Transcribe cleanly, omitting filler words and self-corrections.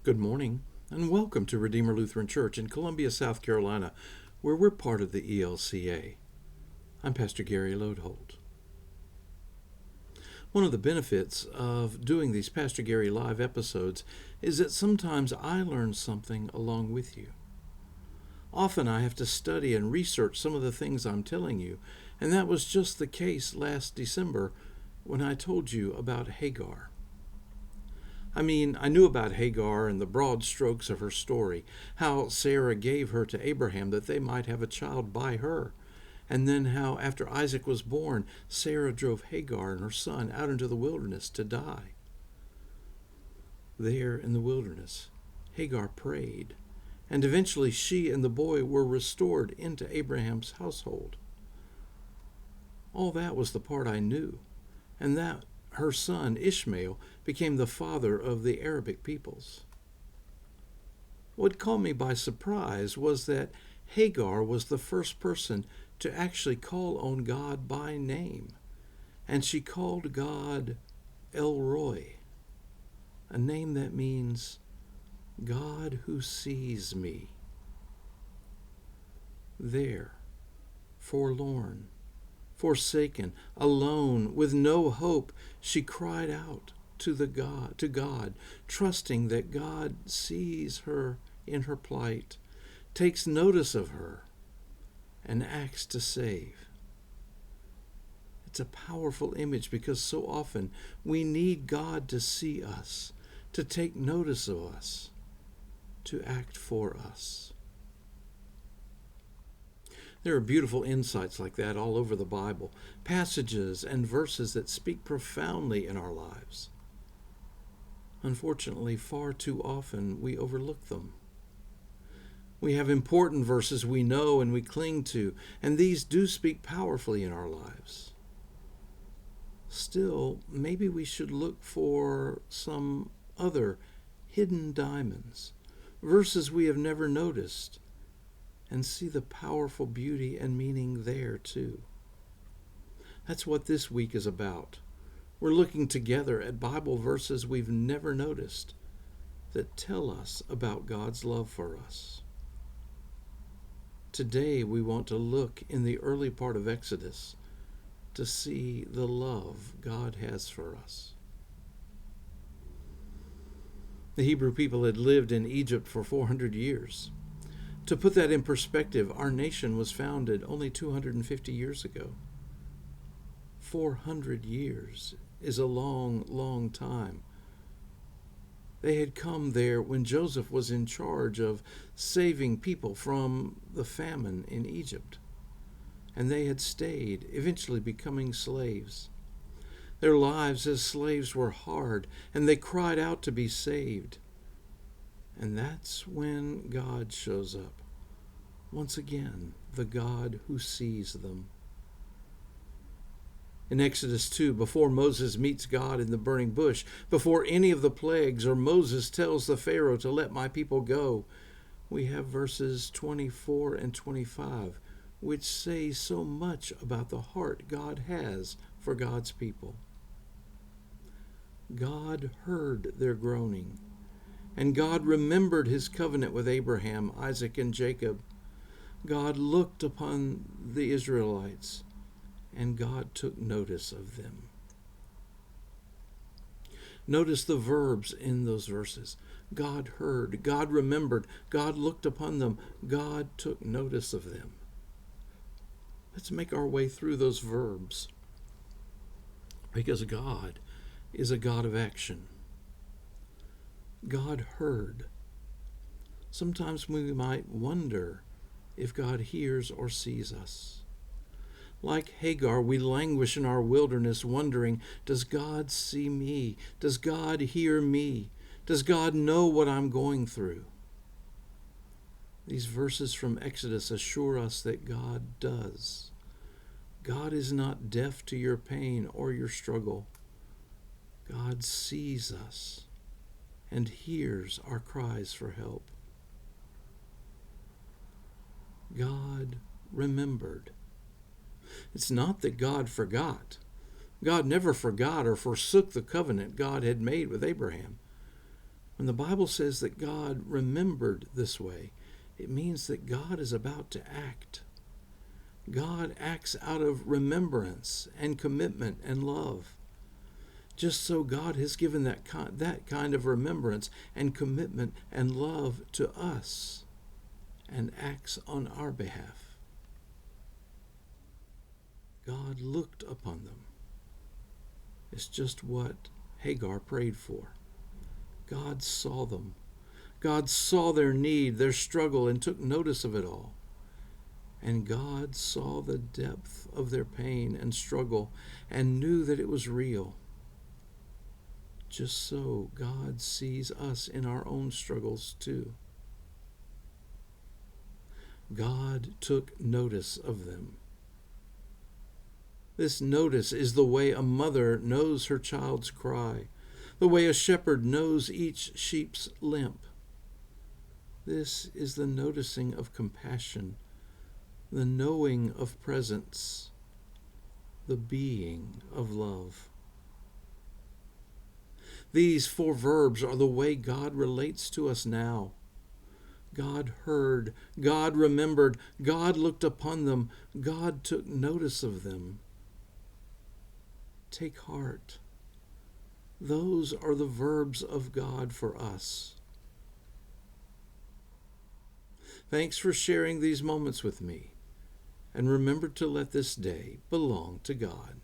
Good morning, and welcome to Redeemer Lutheran Church in Columbia, South Carolina, where we're part of the ELCA. I'm Pastor Gary Lodeholt. One of the benefits of doing these Pastor Gary Live episodes is that sometimes I learn something along with you. Often I have to study and research some of the things I'm telling you, and that was just the case last December when I told you about Hagar. I knew about Hagar and the broad strokes of her story, how Sarah gave her to Abraham that they might have a child by her, and then how after Isaac was born, Sarah drove Hagar and her son out into the wilderness to die. There in the wilderness, Hagar prayed, and eventually she and the boy were restored into Abraham's household. All that was the part I knew, and that her son Ishmael became the father of the Arabic peoples. What caught me by surprise was that Hagar was the first person to actually call on God by name, and she called God El Roi, a name that means God who sees me. There, forlorn, forsaken, alone, with no hope, she cried out to God, trusting that God sees her in her plight, takes notice of her, and acts to save. It's a powerful image because so often we need God to see us, to take notice of us, to act for us. There are beautiful insights like that all over the Bible, passages and verses that speak profoundly in our lives. Unfortunately, far too often we overlook them. We have important verses we know and we cling to, and these do speak powerfully in our lives. Still, maybe we should look for some other hidden diamonds, verses we have never noticed, and see the powerful beauty and meaning there too. That's what this week is about. We're looking together at Bible verses we've never noticed that tell us about God's love for us. Today we want to look in the early part of Exodus to see the love God has for us. The Hebrew people had lived in Egypt for 400 years. To put that in perspective, our nation was founded only 250 years ago. 400 years is a long, long time. They had come there when Joseph was in charge of saving people from the famine in Egypt. And they had stayed, eventually becoming slaves. Their lives as slaves were hard, and they cried out to be saved. And that's when God shows up. Once again, the God who sees them. In Exodus 2, before Moses meets God in the burning bush, before any of the plagues or Moses tells the Pharaoh to let my people go, we have verses 24 and 25, which say so much about the heart God has for God's people. God heard their groaning, and God remembered his covenant with Abraham, Isaac, and Jacob. God looked upon the Israelites, and God took notice of them. Notice the verbs in those verses. God heard, God remembered, God looked upon them, God took notice of them. Let's make our way through those verbs, because God is a God of action. God heard. Sometimes we might wonder if God hears or sees us. Like Hagar, we languish in our wilderness wondering, does God see me? Does God hear me? Does God know what I'm going through? These verses from Exodus assure us that God does. God is not deaf to your pain or your struggle. God sees us and hears our cries for help. God remembered. It's not that God forgot. God never forgot or forsook the covenant God had made with Abraham. When the Bible says that God remembered this way, it means that God is about to act. God acts out of remembrance and commitment and love. Just so God has given that kind of remembrance and commitment and love to us and acts on our behalf. God looked upon them. It's just what Hagar prayed for. God saw them. God saw their need, their struggle, and took notice of it all. And God saw the depth of their pain and struggle and knew that it was real. Just so God sees us in our own struggles too. God took notice of them. This notice is the way a mother knows her child's cry, the way a shepherd knows each sheep's limp. This is the noticing of compassion, the knowing of presence, the being of love. These 4 verbs are the way God relates to us now. God heard, God remembered, God looked upon them, God took notice of them. Take heart. Those are the verbs of God for us. Thanks for sharing these moments with me, and remember to let this day belong to God.